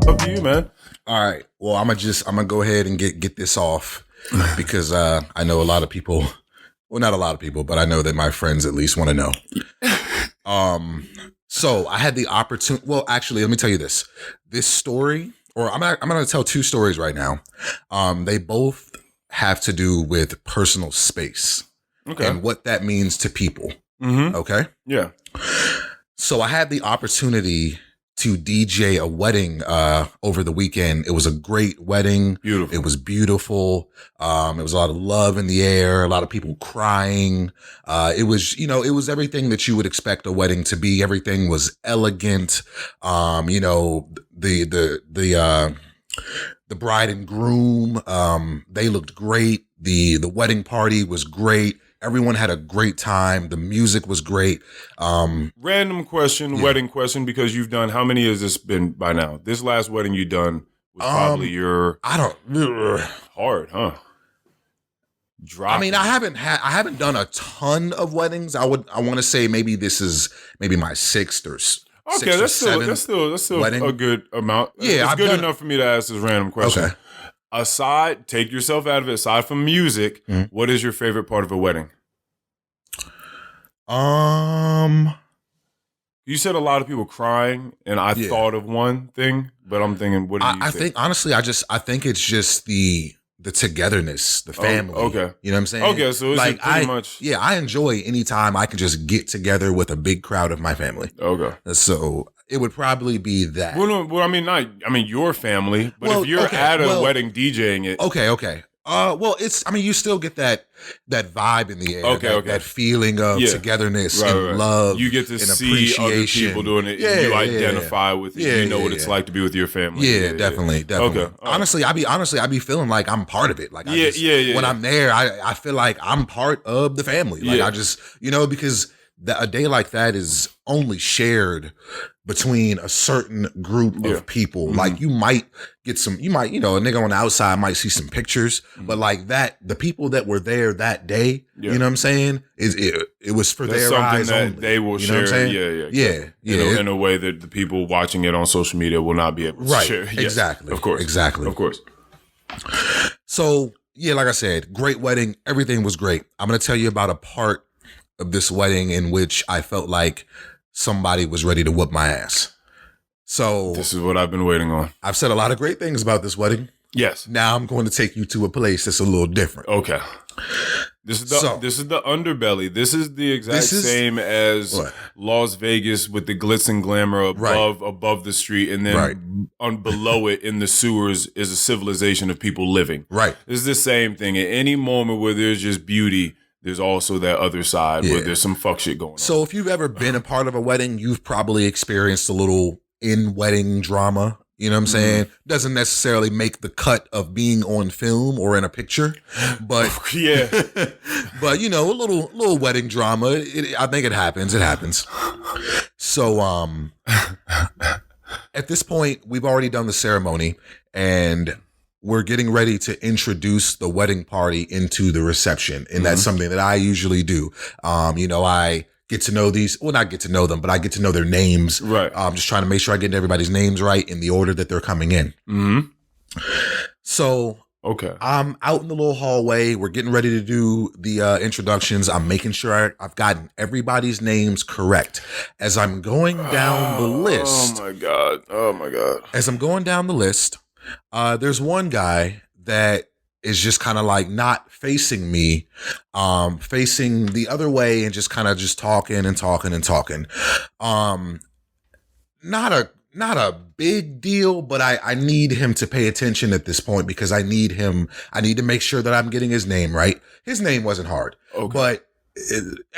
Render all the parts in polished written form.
Up to you, man. All right. Well, I'm gonna go ahead and get this off because I know a lot of people. Well, not a lot of people, but I know that my friends at least want to know. So I had the opportunity. Well, actually, let me tell you this. This story, or I'm going to tell two stories right now. They both have to do with personal space. Okay. And what that means to people. Mm-hmm. Okay. Yeah. So I had the opportunity to DJ a wedding over the weekend. It was a great wedding. Beautiful. It was beautiful. It was a lot of love in the air, a lot of people crying. It was everything that you would expect a wedding to be. Everything was elegant. The bride and groom, they looked great. The wedding party was great. Everyone had a great time. The music was great. Random question, wedding question, because you've done, how many has this been by now? This last wedding you done was probably your... Hard, huh? I mean, I haven't done a ton of weddings. I want to say maybe this is my sixth or okay, that's still wedding. A good amount. Yeah, it's good enough for me to ask this random question. Okay. Take yourself out of it. Aside from music, what is your favorite part of a wedding? You said a lot of people crying, and I thought of one thing, but I'm thinking, what do you think? I think honestly, I think it's just the togetherness, the family. Okay. You know what I'm saying? Okay, so it's like pretty much. Yeah, I enjoy any time I can just get together with a big crowd of my family. Okay. So it would probably be that. Well, I mean, your family, but if you're at a wedding DJing it. Okay. You still get that vibe in the air. That feeling of togetherness and love. You get to see other people doing it. And you identify with it. You know what it's like to be with your family. Yeah, definitely. Okay. Honestly, I be feeling like I'm part of it. Like when I'm there, I feel like I'm part of the family. Like I just, because a day like that is only shared between a certain group of people. Mm-hmm. Like you might, a nigga on the outside might see some pictures, but like that, the people that were there that day, you know what I'm saying? It was for their eyes that only. They will share. Yeah. In a way that the people watching it on social media will not be able to share. Yes, exactly. Of course. Exactly. Of course. So like I said, great wedding. Everything was great. I'm going to tell you about a part of this wedding in which I felt like somebody was ready to whoop my ass. So this is what I've been waiting on. I've said a lot of great things about this wedding. Yes. Now I'm going to take you to a place that's a little different. Okay. This is the underbelly. This is the exact same as Las Vegas with the glitz and glamour above the street, and then below it in the sewers is a civilization of people living. Right. This is the same thing. At any moment where there's just beauty, there's also that other side where there's some fuck shit going on. So if you've ever been a part of a wedding, you've probably experienced a little in-wedding drama. You know what I'm saying? Doesn't necessarily make the cut of being on film or in a picture, but but a little wedding drama. I think it happens. It happens. So at this point, we've already done the ceremony, and we're getting ready to introduce the wedding party into the reception. And that's something that I usually do. I get to know not get to know them, but I get to know their names. Right. Just trying to make sure I get everybody's names right in the order that they're coming in. Mm-hmm. So I'm out in the little hallway. We're getting ready to do the introductions. I'm making sure I've gotten everybody's names correct. As I'm going down the list. Oh my God. As I'm going down the list, there's one guy that is just kind of like not facing me, facing the other way and just kind of just talking and talking and talking. Not a big deal, but I need him to pay attention at this point because I need to make sure that I'm getting his name right. His name wasn't hard, but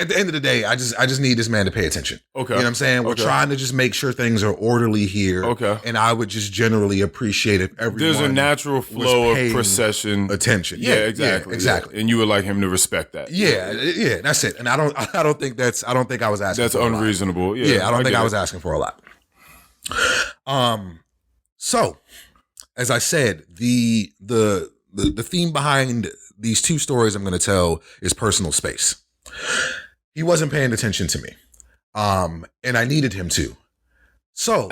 at the end of the day, I just need this man to pay attention. Okay. You know what I'm saying? We're trying to just make sure things are orderly here. Okay. And I would just generally appreciate if everyone there's a natural flow of procession. Attention. Yeah, exactly. Yeah, exactly. And you would like him to respect that. Yeah, that's it. And I don't think I was asking that's for unreasonable. A lot. Yeah, I don't think I was asking for a lot. So as I said, the theme behind these two stories I'm going to tell is personal space. He wasn't paying attention to me. And I needed him to. So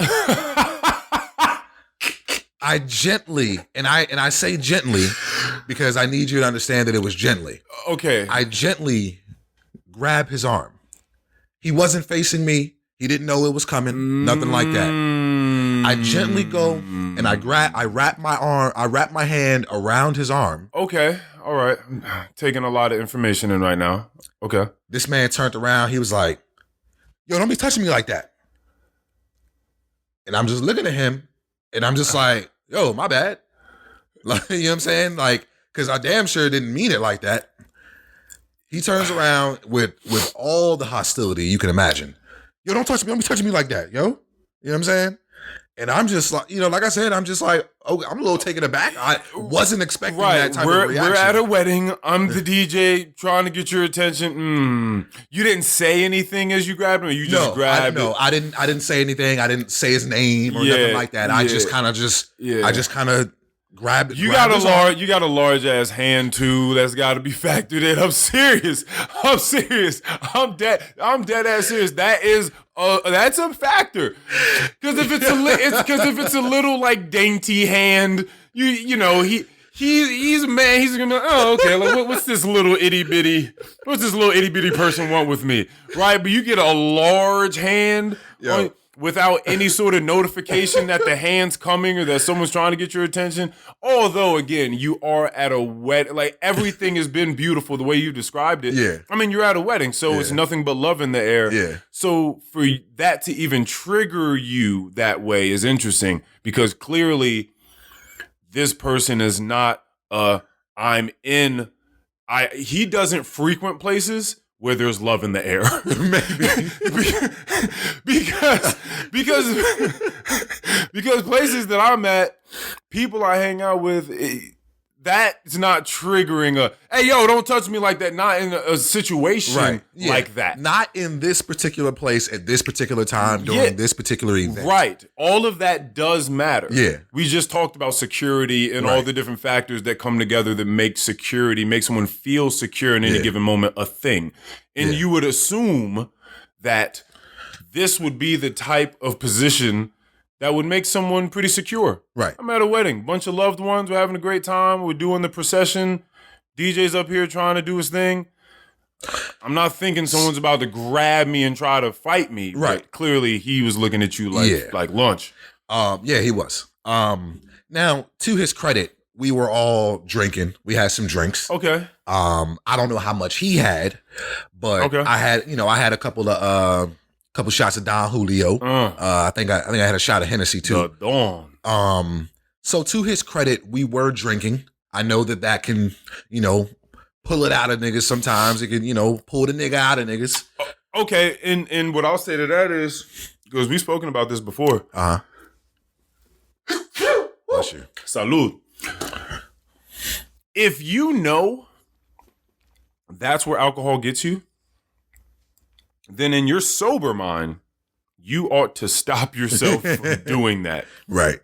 I gently, and I say gently because I need you to understand that it was gently. Okay. I gently grab his arm. He wasn't facing me. He didn't know it was coming. Nothing like that. I gently go and I wrap my hand around his arm. Okay. All right. I'm taking a lot of information in right now. Okay. This man turned around. He was like, yo, don't be touching me like that. And I'm just looking at him and I'm just like, yo, my bad. Like, you know what I'm saying? Like, because I damn sure didn't mean it like that. He turns around with all the hostility you can imagine. Yo, don't touch me. Don't be touching me like that, yo. You know what I'm saying? And I'm just like, like I said, I'm just like, oh, I'm a little taken aback. I wasn't expecting that type of reaction. We're at a wedding. I'm the DJ trying to get your attention. You didn't say anything as you grabbed him, or you just grabbed it? No, I didn't say anything. I didn't say his name or nothing like that. I just kind of grabbed it. You got a large ass hand too. That's got to be factored in. I'm serious. I'm dead ass serious. That is that's a factor. Because if it's a little like dainty hand, you know he's a man. He's gonna okay. Like what's this little itty bitty person want with me, right? But you get a large hand. Without any sort of notification that the hand's coming or that someone's trying to get your attention. Although, again, you are at a wedding. Like, everything has been beautiful the way you described it. Yeah. I mean, you're at a wedding, so it's nothing but love in the air. Yeah. So for that to even trigger you that way is interesting because clearly this person is not he doesn't frequent places where there's love in the air. Maybe. because places that I'm at, people I hang out with, that's not triggering hey, yo, don't touch me like that. Not in a situation like that. Not in this particular place at this particular time during this particular event. Right. All of that does matter. Yeah. We just talked about security and all the different factors that come together that make someone feel secure in any given moment a thing. And you would assume that this would be the type of position that would make someone pretty secure. Right. I'm at a wedding, bunch of loved ones, we're having a great time, we're doing the procession, DJ's up here trying to do his thing. I'm not thinking someone's about to grab me and try to fight me. Right. But clearly he was looking at you like lunch. Yeah, he was. Now, to his credit, we were all drinking. We had some drinks. Okay. I don't know how much he had, but I had a couple shots of Don Julio. I think I had a shot of Hennessy too. So to his credit, we were drinking. I know that can, pull it out of niggas sometimes. It can, pull the nigga out of niggas. Okay, and what I'll say to that is, because we've spoken about this before. Bless you. Salud. If you know that's where alcohol gets you, then in your sober mind, you ought to stop yourself from doing that. Right.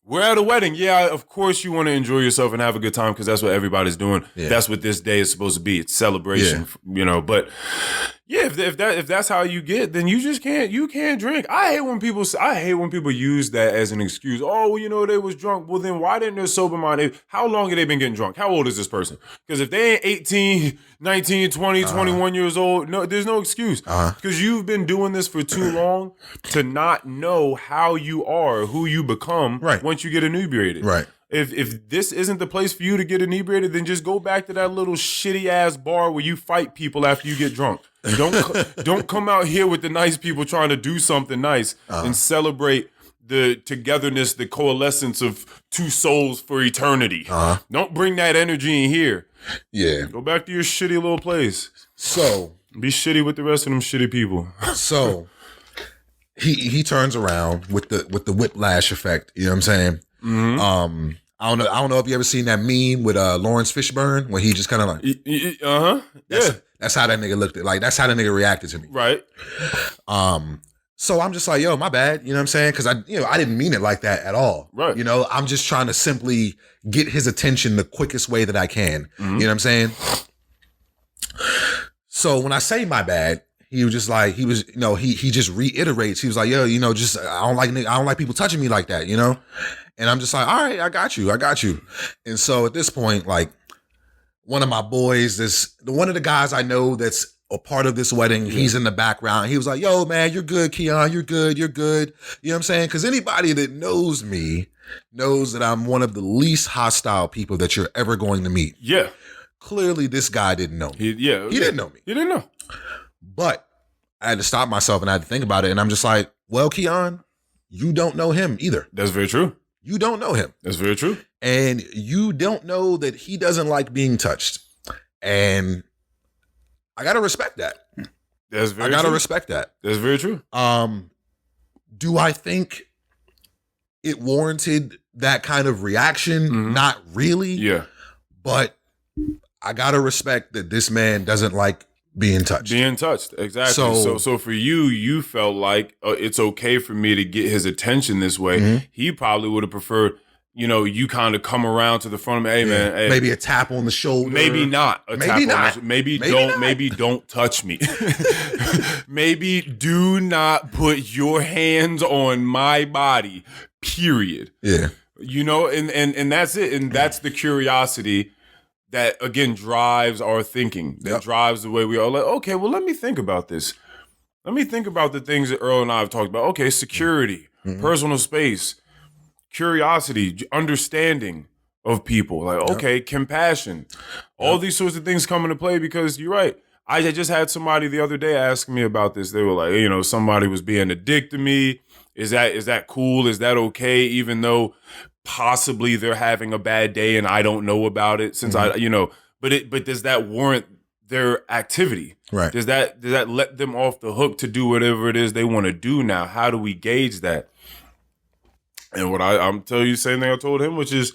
We're at a wedding. Yeah, of course you want to enjoy yourself and have a good time because that's what everybody's doing. Yeah. That's what this day is supposed to be. It's celebration, But yeah, if that's how you get, then you just can't. You can't drink. I hate when people use that as an excuse. Oh, well, they was drunk. Well, then why didn't their sober mind? How long have they been getting drunk? How old is this person? Because if they ain't 18, 19, 20, 21 years old, no, there's no excuse. Because you've been doing this for too long to not know how you are, who you become once you get inebriated. Right. If this isn't the place for you to get inebriated, then just go back to that little shitty ass bar where you fight people after you get drunk. Don't come out here with the nice people trying to do something nice and celebrate the togetherness, the coalescence of two souls for eternity. Don't bring that energy in here. Yeah. Go back to your shitty little place. So be shitty with the rest of them shitty people. So he turns around with the whiplash effect. You know what I'm saying? Mm-hmm. I don't know if you ever seen that meme with Lawrence Fishburne when he just kind of like, That's how that nigga looked at. Like that's how the nigga reacted to me. Right. So I'm just like, yo, my bad. You know what I'm saying? Because I didn't mean it like that at all. Right. You know, I'm just trying to simply get his attention the quickest way that I can. Mm-hmm. You know what I'm saying? So when I say my bad, he was just like, he just reiterates. He was like, yo, just I don't like people touching me like that, And I'm just like, all right, I got you. And so at this point, like, one of my boys, one of the guys I know that's a part of this wedding, he's in the background. He was like, yo, man, you're good, Keion. You're good. You know what I'm saying? Because anybody that knows me knows that I'm one of the least hostile people that you're ever going to meet. Yeah. Clearly, this guy didn't know me. He didn't know me. He didn't know. But I had to stop myself and I had to think about it. And I'm just like, well, Keion, you don't know him either. That's very true. You don't know him. That's very true. And you don't know that he doesn't like being touched. And I got to respect that. That's very true. I got to respect that. That's very true. Do I think it warranted that kind of reaction? Mm-hmm. Not really. Yeah. But I got to respect that this man doesn't like being touched. Exactly. So for you felt like it's okay for me to get his attention this way. Mm-hmm. He probably would have preferred, you kind of come around to the front of me. Hey, man. Hey, maybe a tap on the shoulder. Maybe not a tap on the shoulder. Maybe don't touch me. Maybe do not put your hands on my body, period. Yeah. And that's it. And that's the curiosity that, again, drives our thinking, that drives the way we are like, okay, well, let me think about this. Let me think about the things that Earl and I have talked about. Okay, security, personal space, curiosity, understanding of people. Like, okay, compassion. All these sorts of things come into play because you're right. I just had somebody the other day asking me about this. They were like, somebody was being a dick to me. Is that cool? Is that okay? Even though possibly they're having a bad day and I don't know about it since but does that warrant their activity? Right. Does that let them off the hook to do whatever it is they want to do now? How do we gauge that? And what I'm telling you the same thing I told him, which is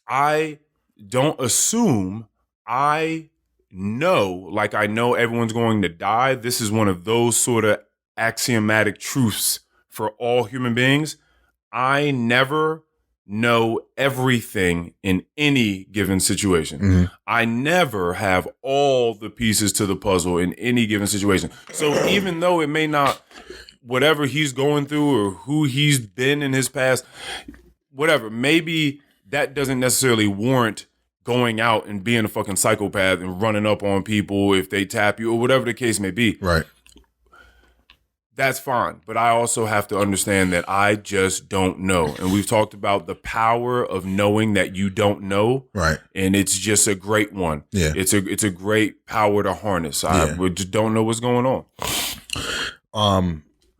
I don't assume I know, like I know everyone's going to die. This is one of those sort of axiomatic truths for all human beings. I never know everything in any given situation. Mm-hmm. I never have all the pieces to the puzzle in any given situation. So even though it may not, whatever he's going through or who he's been in his past, whatever, maybe that doesn't necessarily warrant going out and being a fucking psychopath and running up on people if they tap you or whatever the case may be. Right. That's fine. But I also have to understand that I just don't know. And we've talked about the power of knowing that you don't know. Right. And it's just a great one. Yeah. It's a great power to harness. I just don't know what's going on.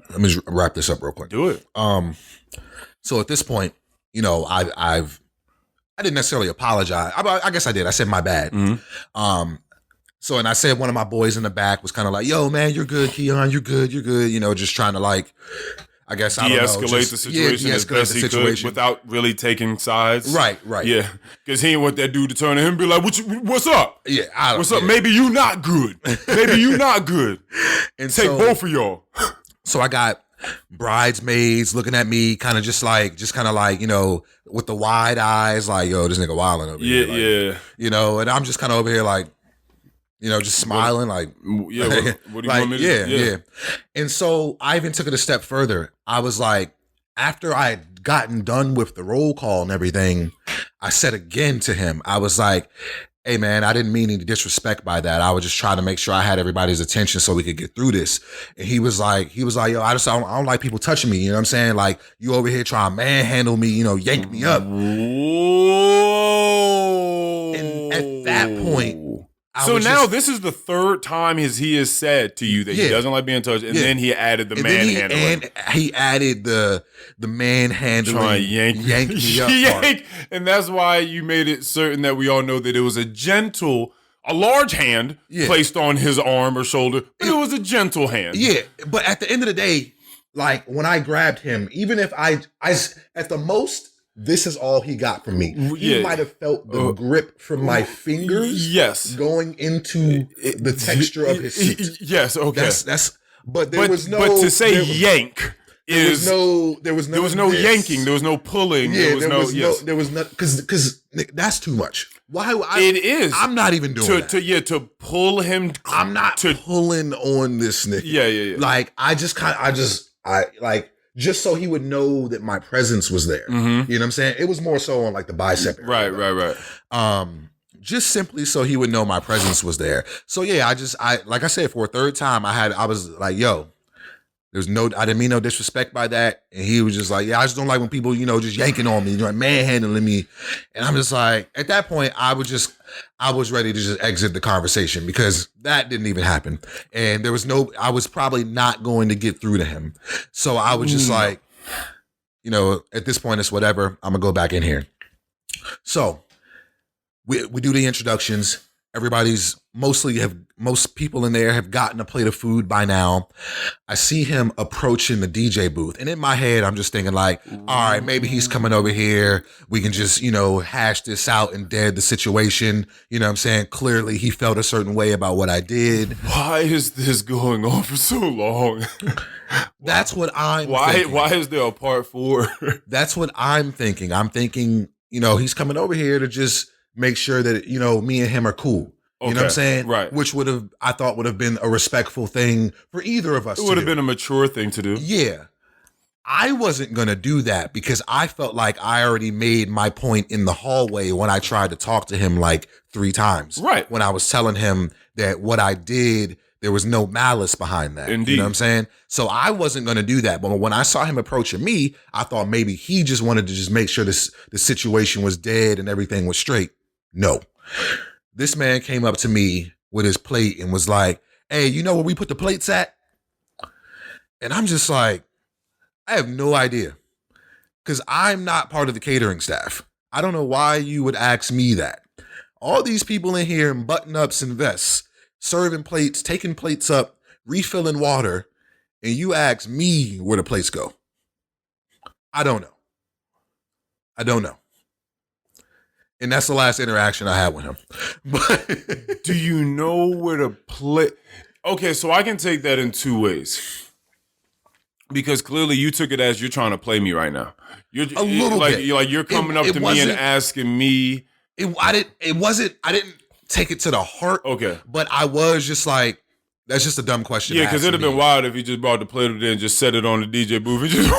Let me just wrap this up real quick. Do it. So at this point, I didn't necessarily apologize. I guess I did. I said my bad. Mm-hmm. So, and I said one of my boys in the back was kind of like, yo, man, you're good, Keion, you're good. Just trying to like, I guess, I don't know. De-escalate the situation as best he could without really taking sides. Right. Yeah, because he didn't want that dude to turn to him and be like, what's up? Yeah, what's up? Maybe you not good. And take both of y'all. So I got bridesmaids looking at me kind of like, with the wide eyes, like, yo, this nigga wilding over here. Yeah. And I'm just kind of over here like, just smiling like, what do you want me to do? Yeah. And so I even took it a step further. I was like, after I had gotten done with the roll call and everything, I said again to him, I was like, hey man, I didn't mean any disrespect by that. I was just trying to make sure I had everybody's attention so we could get through this. And he was like, yo, I don't like people touching me. You know what I'm saying? Like, you over here trying to manhandle me, yank me up. Whoa. And at that point, this is the third time he has said to you that he doesn't like being touched, and then he added the manhandling. And he added the manhandling. Trying to yank me up part. And that's why you made it certain that we all know that it was a large hand placed on his arm or shoulder, but it was a gentle hand. Yeah, but at the end of the day, like when I grabbed him, even if I at the most, this is all he got from me. He might have felt the grip from my fingers. Yes. Going into the texture of his seat. Yes. Okay. But there was no. But to say yank. There was no yanking. There was no pulling. Yeah, there was no because that's too much. It is. I'm not even doing that. To pull him. I'm not pulling on this nigga. Yeah. Like just so he would know that my presence was there. Mm-hmm. You know what I'm saying? It was more so on like the bicep area. Right. Just simply so he would know my presence was there. So yeah, I like I said, for a third time, I was like, yo. I didn't mean no disrespect by that. And he was just like, yeah, I just don't like when people, just yanking on me, manhandling me. And I'm just like, at that point, I was ready to just exit the conversation because that didn't even happen. And I was probably not going to get through to him. So I was just like, at this point, it's whatever. I'm going to go back in here. So we do the introductions. Most people in there have gotten a plate of food by now. I see him approaching the DJ booth. And in my head, I'm just thinking like, all right, maybe he's coming over here. We can just, hash this out and dead the situation. You know what I'm saying? Clearly he felt a certain way about what I did. Why is this going on for so long? That's what I'm thinking. Why is there a part 4? That's what I'm thinking. I'm thinking, he's coming over here to just make sure that, me and him are cool. You know what I'm saying? Right. Which I thought would have been a respectful thing for either of us. It would have been a mature thing to do. Yeah. I wasn't going to do that because I felt like I already made my point in the hallway when I tried to talk to him like 3 times. Right. When I was telling him that what I did, there was no malice behind that. Indeed. You know what I'm saying? So I wasn't going to do that. But when I saw him approaching me, I thought maybe he just wanted to just make sure the situation was dead and everything was straight. No. This man came up to me with his plate and was like, hey, you know where we put the plates at? And I'm just like, I have no idea. Because I'm not part of the catering staff. I don't know why you would ask me that. All these people in here in button-ups and vests, serving plates, taking plates up, refilling water, and you ask me where the plates go. I don't know. And that's the last interaction I had with him. But do you know where to play? Okay, so I can take that in 2 ways. Because clearly you took it as you're trying to play me right now. You're a little bit. You're coming up to me and asking me. I didn't take it to the heart. Okay. But I was just like, that's just a dumb question. Yeah, because it'd have been wild if he just brought the plate up there and just set it on the DJ booth and just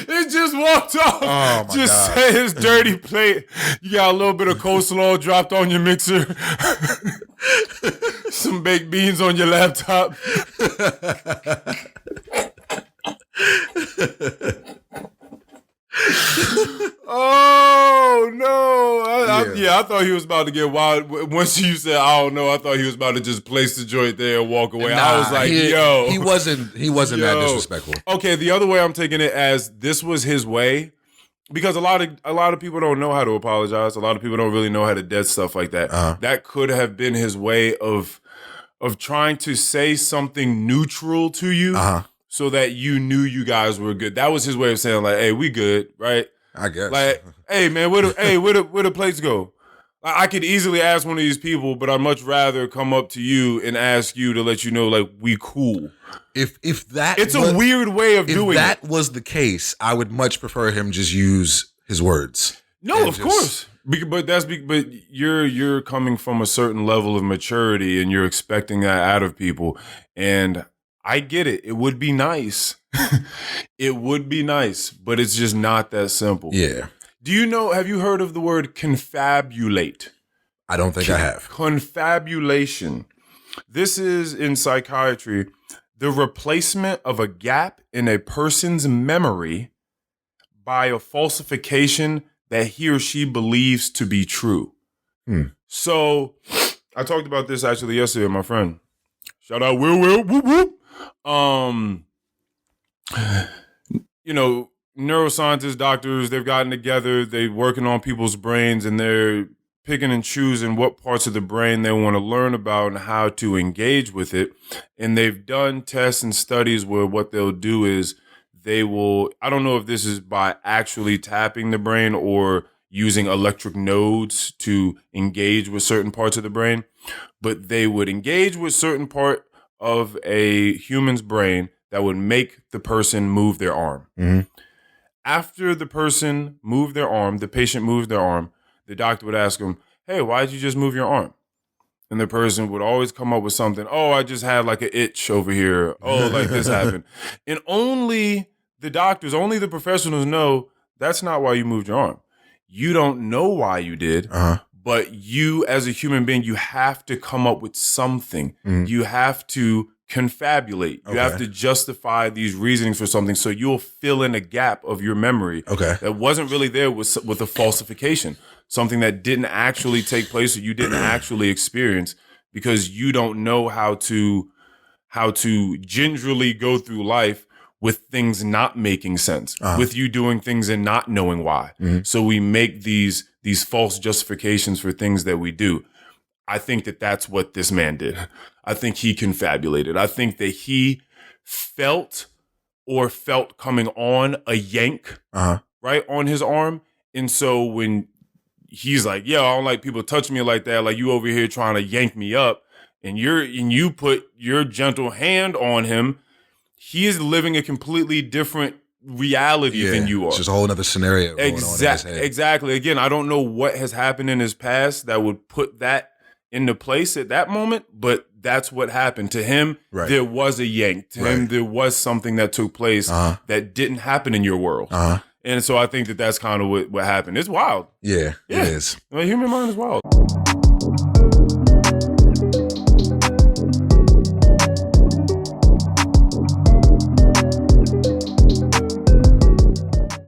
it just walked off. Oh my just God. set his dirty plate. You got a little bit of coleslaw dropped on your mixer. Some baked beans on your laptop. Oh no! I thought he was about to get wild. Once you said, "I don't know," I thought he was about to just place the joint there and walk away. I was like, "Yo, he wasn't that disrespectful." Okay, the other way I'm taking it as this was his way, because a lot of people don't know how to apologize. A lot of people don't really know how to dead stuff like that. That could have been his way of trying to say something neutral to you. So that you knew you guys were good. That was his way of saying like, "Hey, we good, right?" I guess. Like, "Hey, man, where the plates go?" I could easily ask one of these people, but I'd much rather come up to you and ask you to let you know, like, we cool. If that, it's a weird way of doing it. If that was the case, I would much prefer him just use his words. No, of course. But you're coming from a certain level of maturity, and you're expecting that out of people, and I get it. It would be nice. It would be nice, but it's just not that simple. Yeah. Have you heard of the word confabulate? I don't think I have. Confabulation. This is in psychiatry, the replacement of a gap in a person's memory by a falsification that he or she believes to be true. So I talked about this actually yesterday with my friend. Shout out Will, whoop, whoop. Neuroscientists, doctors, they've gotten together, they're working on people's brains, and they're picking and choosing what parts of the brain they want to learn about and how to engage with it. And they've done tests and studies where what they'll do is they will, I don't know if this is by actually tapping the brain or using electric nodes to engage with certain parts of the brain, but they would engage with certain part of a human's brain that would make the person move their arm. Mm-hmm. After the person moved their arm, the patient moved their arm, the doctor would ask them, hey, why did you just move your arm? And the person would always come up with something. Oh, I just had like an itch over here. Oh, like this happened. And only the doctors, only the professionals know that's not why you moved your arm. You don't know why you did, but you as a human being, you have to come up with something. You have to confabulate. You have to justify these reasonings for something, so you'll fill in a gap of your memory that wasn't really there with a falsification. Something that didn't actually take place or you didn't actually experience, because you don't know how to gingerly go through life with things not making sense, with you doing things and not knowing why. So we make these false justifications for things that we do. I think that that's what this man did. I think he confabulated. I think that he felt coming on a yank, right, on his arm. And so when he's like, yo, I don't like people touching me like that. Like, you over here trying to yank me up, and you put your gentle hand on him. He is living a completely different reality than you are. It's just a whole other scenario going on in his head. Exactly. Again, I don't know what has happened in his past that would put that into place at that moment, but that's what happened to him. Right. There was a yank to him. There was something that took place that didn't happen in your world. And so I think that that's kind of what happened. It's wild. Yeah, it is. The human mind is wild.